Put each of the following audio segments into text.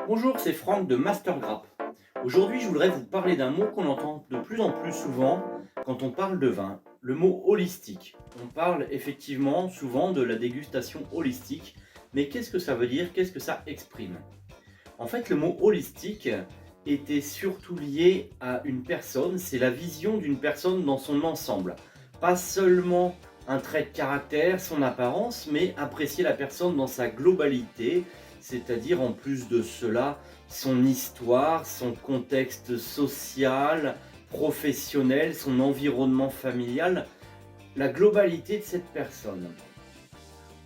Bonjour, c'est Franck de Mastergrap. Aujourd'hui, je voudrais vous parler d'un mot qu'on entend de plus en plus souvent quand on parle de vin, le mot holistique. On parle effectivement souvent de la dégustation holistique, mais qu'est-ce que ça veut dire? Qu'est-ce que ça exprime? En fait, le mot holistique était surtout lié à une personne, c'est la vision d'une personne dans son ensemble. Pas seulement un trait de caractère, son apparence, mais apprécier la personne dans sa globalité, c'est-à-dire en plus de cela, son histoire, son contexte social, professionnel, son environnement familial, la globalité de cette personne.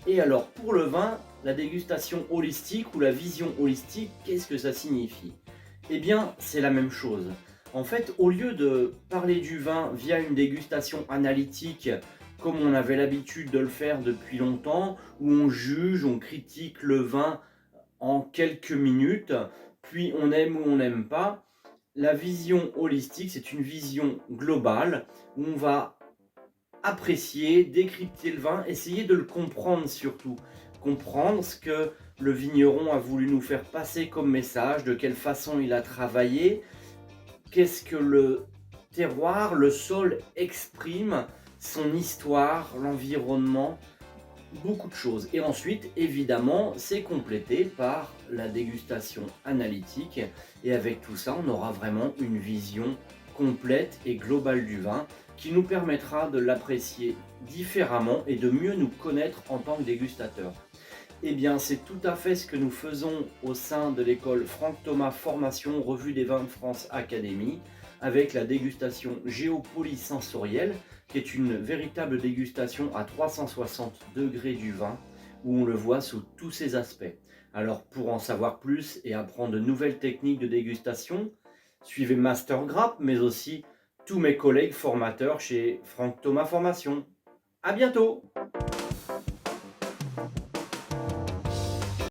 Et alors, pour le vin, la dégustation holistique ou la vision holistique, qu'est-ce que ça signifie? Eh bien, c'est la même chose. En fait, au lieu de parler du vin via une dégustation analytique, comme on avait l'habitude de le faire depuis longtemps, où on juge, on critique le vin en quelques minutes, puis on aime ou on n'aime pas, la vision holistique, c'est une vision globale où on va apprécier, décrypter le vin, essayer de le comprendre surtout. Comprendre ce que le vigneron a voulu nous faire passer comme message, de quelle façon il a travaillé, qu'est-ce que le terroir, le sol exprime, son histoire, l'environnement, beaucoup de choses. Et ensuite, évidemment, c'est complété par la dégustation analytique. Et avec tout ça, on aura vraiment une vision complète et globale du vin qui nous permettra de l'apprécier différemment et de mieux nous connaître en tant que dégustateur. Eh bien, c'est tout à fait ce que nous faisons au sein de l'école Franck Thomas Formation Revue des Vins de France Académie, avec la dégustation géopolysensorielle, qui est une véritable dégustation à 360 degrés du vin, où on le voit sous tous ses aspects. Alors, pour en savoir plus et apprendre de nouvelles techniques de dégustation, suivez Mastergrap, mais aussi tous mes collègues formateurs chez Franck Thomas Formation. À bientôt!